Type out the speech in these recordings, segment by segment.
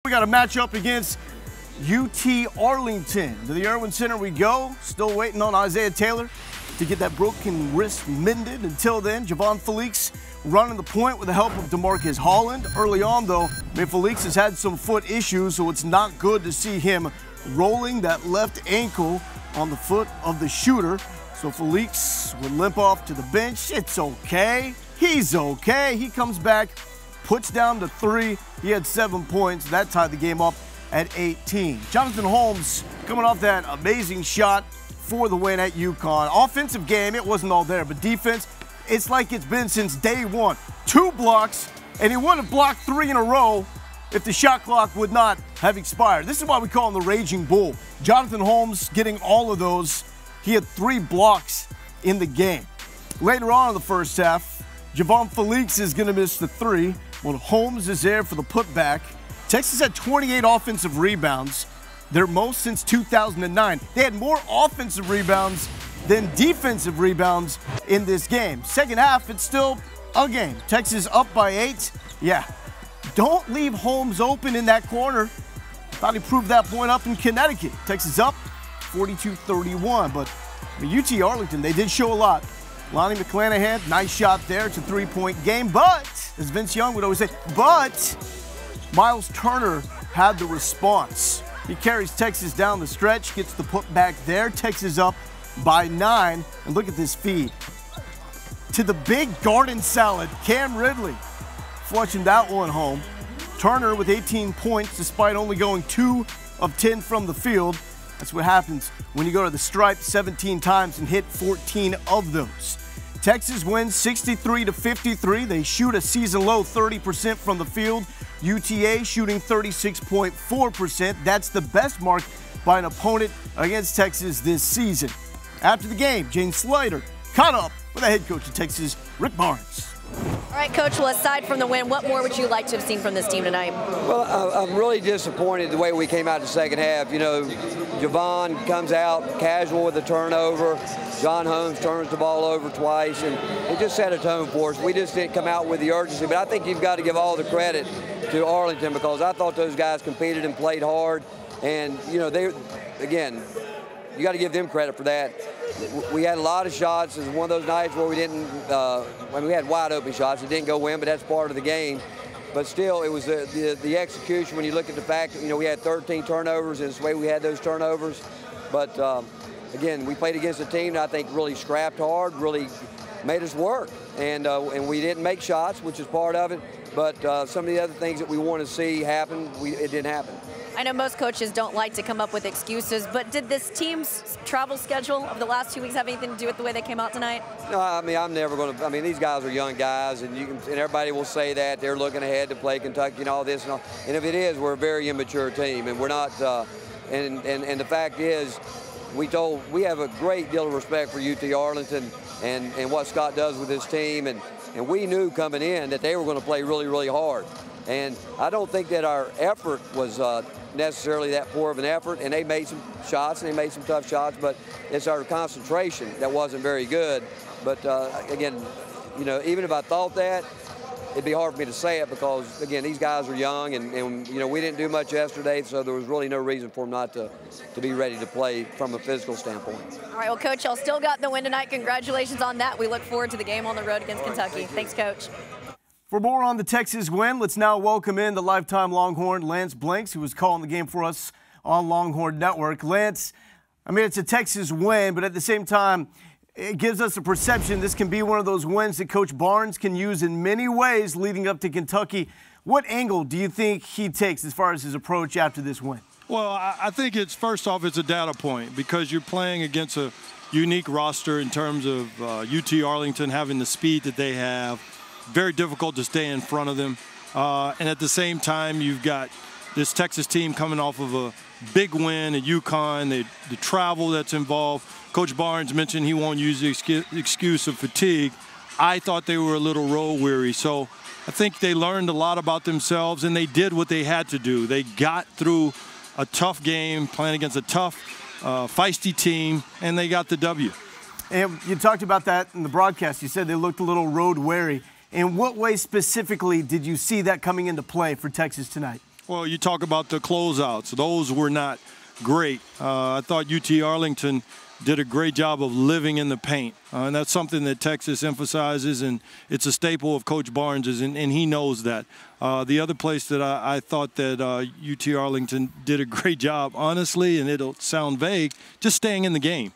We got a matchup against UT Arlington. To the Irwin Center we go. Still waiting on Isaiah Taylor to get that broken wrist mended. Until then, Javon Felix running the point with the help of DeMarcus Holland. Early on, though, Felix has had some foot issues, so it's not good to see him rolling that left ankle on the foot of the shooter. So Felix would limp off to the bench. It's okay. He's okay. He comes back, puts down the three. He had 7 points. That tied the game up at 18. Jonathan Holmes coming off that amazing shot for the win at UConn. Offensive game, it wasn't all there, but defense, it's like it's been since day one. 2 blocks, and he wouldn't have blocked 3 in a row if the shot clock would not have expired. This is why we call him the Raging Bull. Jonathan Holmes getting all of those. He had 3 blocks in the game. Later on in the first half, Javon Felix is going to miss the 3, while Holmes is there for the putback. Texas had 28 offensive rebounds, their most since 2009. They had more offensive rebounds than defensive rebounds in this game. Second half, it's still a game. Texas up by 8. Yeah, don't leave Holmes open in that corner. Thought he proved that point up in Connecticut. Texas up 42-31, but UT Arlington, they did show a lot. Lonnie McClanahan, nice shot there. It's a 3-point game, but, as Vince Young would always say, but Miles Turner had the response. He carries Texas down the stretch, gets the putback there. Texas up by 9, and look at this feed. To the big garden salad, Cam Ridley flushing that one home. Turner with 18 points despite only going 2 of 10 from the field. That's what happens when you go to the stripe 17 times and hit 14 of those. Texas wins 63-53. They shoot a season low 30% from the field. UTA shooting 36.4%. That's the best mark by an opponent against Texas this season. After the game, Jane Slater caught up with the head coach of Texas, Rick Barnes. All right, Coach, well, aside from the win, what more would you like to have seen from this team tonight? Well, I'm really disappointed the way we came out the second half. You know, Javon comes out casual with a turnover. John Holmes turns the ball over twice, and it just set a tone for us. We just didn't come out with the urgency, but I think you've got to give all the credit to Arlington because I thought those guys competed and played hard, and, you know, again, you got to give them credit for that. We had a lot of shots. It was one of those nights where we didn't, we had wide open shots. It didn't go in, but that's part of the game. But still, it was the execution when you look at the fact that, you know, we had 13 turnovers, and it's the way we had those turnovers. But, again, we played against a team that I think really scrapped hard, really made us work. And we didn't make shots, which is part of it. But some of the other things that we want to see happen, it didn't happen. I know most coaches don't like to come up with excuses, but did this team's travel schedule of the last 2 weeks have anything to do with the way they came out tonight? No, I mean, I'm never going to. I mean, these guys are young guys, and everybody will say that they're looking ahead to play Kentucky and all this and all. And if it is, we're a very immature team, and we're not. And the fact is, we have a great deal of respect for UT Arlington and what Scott does with his team, and we knew coming in that they were going to play really, really hard. And I don't think that our effort was necessarily that poor of an effort, and they made some shots, and they made some tough shots, but it's our concentration that wasn't very good. But again, you know, even if I thought that, it'd be hard for me to say it because, again, these guys are young, and you know, we didn't do much yesterday, so there was really no reason for them not to be ready to play from a physical standpoint. All right, well, Coach, y'all still got the win tonight. Congratulations on that. We look forward to the game on the road against Kentucky. Thanks, Coach. For more on the Texas win, let's now welcome in the lifetime Longhorn, Lance Blanks, who was calling the game for us on Longhorn Network. Lance, I mean, it's a Texas win, but at the same time, it gives us a perception this can be one of those wins that Coach Barnes can use in many ways leading up to Kentucky. What angle do you think he takes as far as his approach after this win? Well, I think first off, it's a data point because you're playing against a unique roster in terms of UT Arlington having the speed that they have. Very difficult to stay in front of them. And at the same time, you've got this Texas team coming off of a big win at UConn, the travel that's involved. Coach Barnes mentioned he won't use the excuse of fatigue. I thought they were a little roll weary. So I think they learned a lot about themselves, and they did what they had to do. They got through a tough game, playing against a tough, feisty team, and they got the W. And you talked about that in the broadcast. You said they looked a little road weary. In what way specifically did you see that coming into play for Texas tonight? Well, you talk about the closeouts. Those were not great. I thought UT Arlington did a great job of living in the paint. And that's something that Texas emphasizes, and it's a staple of Coach Barnes's, and he knows that. The other place that I thought that UT Arlington did a great job, honestly, and it'll sound vague, just staying in the game.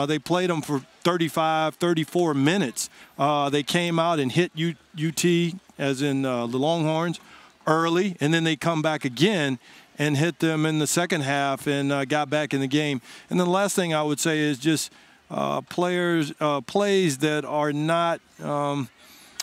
They played them for 35, 34 minutes. They came out and hit UT, as in the Longhorns, early, and then they come back again and hit them in the second half and got back in the game. And then the last thing I would say is just plays that are not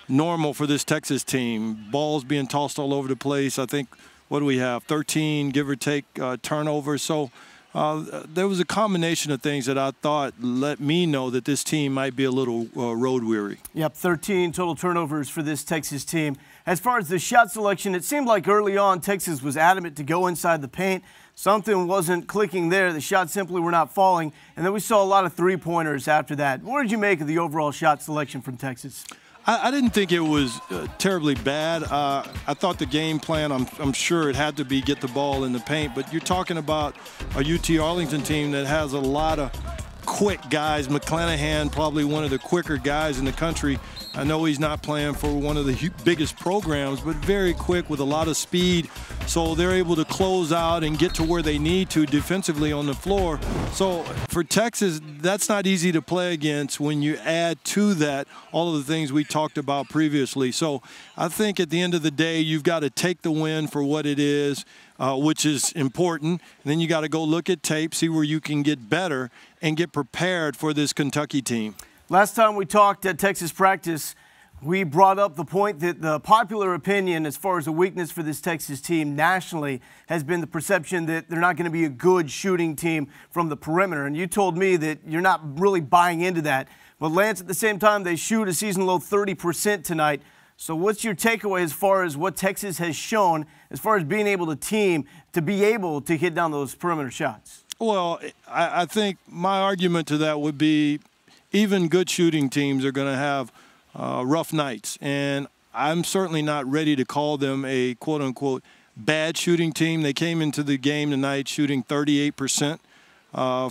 normal for this Texas team. Balls being tossed all over the place. I think, what do we have, 13, give or take, turnovers. So there was a combination of things that I thought let me know that this team might be a little road weary. Yep, 13 total turnovers for this Texas team. As far as the shot selection, it seemed like early on Texas was adamant to go inside the paint. Something wasn't clicking there. The shots simply were not falling. And then we saw a lot of three-pointers after that. What did you make of the overall shot selection from Texas? I didn't think it was terribly bad. I thought the game plan, I'm sure it had to be get the ball in the paint, but you're talking about a UT Arlington team that has a lot of quick guys. McClanahan, probably one of the quicker guys in the country. I know he's not playing for one of the biggest programs, but very quick with a lot of speed. So they're able to close out and get to where they need to defensively on the floor. So for Texas, that's not easy to play against when you add to that all of the things we talked about previously. So I think at the end of the day, you've got to take the win for what it is, which is important. And then you got to go look at tape, see where you can get better, and get prepared for this Kentucky team. Last time we talked at Texas practice, we brought up the point that the popular opinion as far as a weakness for this Texas team nationally has been the perception that they're not going to be a good shooting team from the perimeter. And you told me that you're not really buying into that. But Lance, at the same time, they shoot a season-low 30% tonight. So what's your takeaway as far as what Texas has shown as far as being able to be able to hit down those perimeter shots? Well, I think my argument to that would be even good shooting teams are going to have rough nights. And I'm certainly not ready to call them a quote-unquote bad shooting team. They came into the game tonight shooting 38%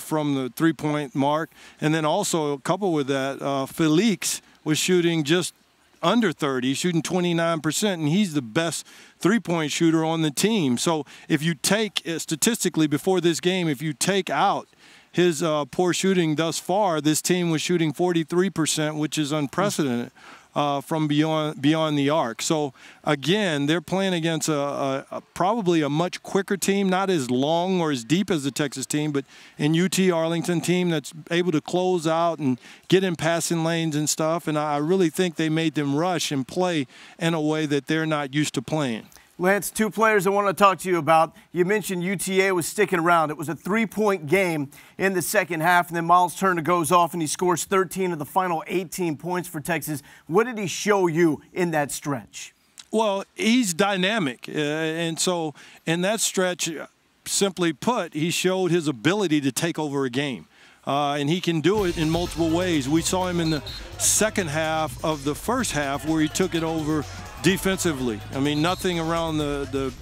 from the three-point mark. And then also, coupled with that, Felix was shooting just under 30, shooting 29%, and he's the best three-point shooter on the team. So if you take, statistically before this game, if you take out his poor shooting thus far, this team was shooting 43%, which is unprecedented from beyond the arc. So again, they're playing against probably a much quicker team, not as long or as deep as the Texas team, but an UT Arlington team that's able to close out and get in passing lanes and stuff. And I really think they made them rush and play in a way that they're not used to playing. Lance, two players I want to talk to you about. You mentioned UTA was sticking around. It was a three-point game in the second half, and then Miles Turner goes off and he scores 13 of the final 18 points for Texas. What did he show you in that stretch? Well, he's dynamic, and so in that stretch, simply put, he showed his ability to take over a game. And he can do it in multiple ways. We saw him in the second half of the first half where he took it over defensively. I mean, nothing around the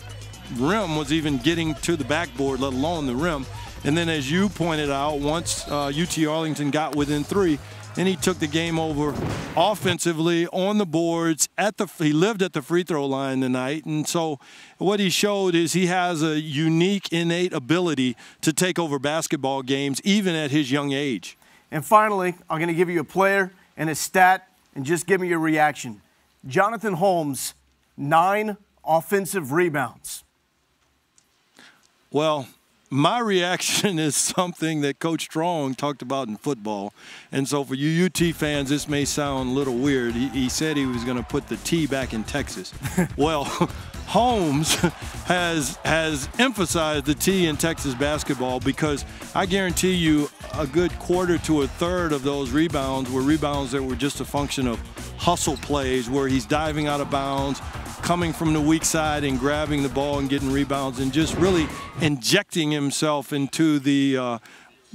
rim was even getting to the backboard, let alone the rim. And then, as you pointed out, once UT Arlington got within three, then he took the game over offensively on the boards. He lived at the free throw line tonight. And so what he showed is he has a unique, innate ability to take over basketball games, even at his young age. And finally, I'm going to give you a player and a stat, and just give me your reaction. Jonathan Holmes, 9 offensive rebounds. Well, my reaction is something that Coach Strong talked about in football. And so for you UT fans, this may sound a little weird. He said he was going to put the T back in Texas. Well, Holmes has emphasized the T in Texas basketball, because I guarantee you a good quarter to a third of those rebounds were rebounds that were just a function of hustle plays, where he's diving out of bounds, coming from the weak side and grabbing the ball and getting rebounds, and just really injecting himself into the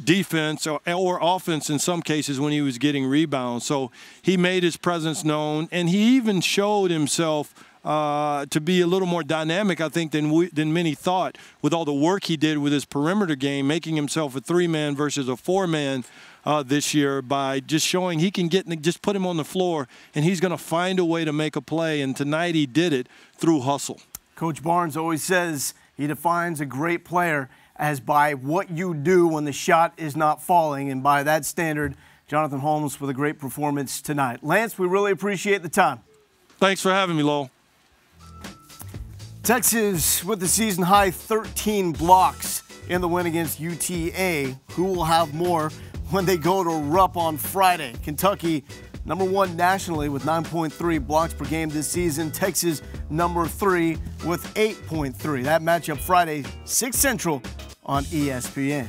defense or offense in some cases when he was getting rebounds. So he made his presence known, and he even showed himself to be a little more dynamic, I think, than many thought, with all the work he did with his perimeter game, making himself a 3-man versus a 4-man this year, by just showing he can just put him on the floor and he's going to find a way to make a play. And tonight he did it through hustle. Coach Barnes always says he defines a great player as by what you do when the shot is not falling. And by that standard, Jonathan Holmes with a great performance tonight. Lance, we really appreciate the time. Thanks for having me, Lowell. Texas with the season-high 13 blocks in the win against UTA. Who will have more when they go to Rupp on Friday? Kentucky, #1 nationally with 9.3 blocks per game this season. Texas, #3 with 8.3. That matchup Friday, 6 Central on ESPN.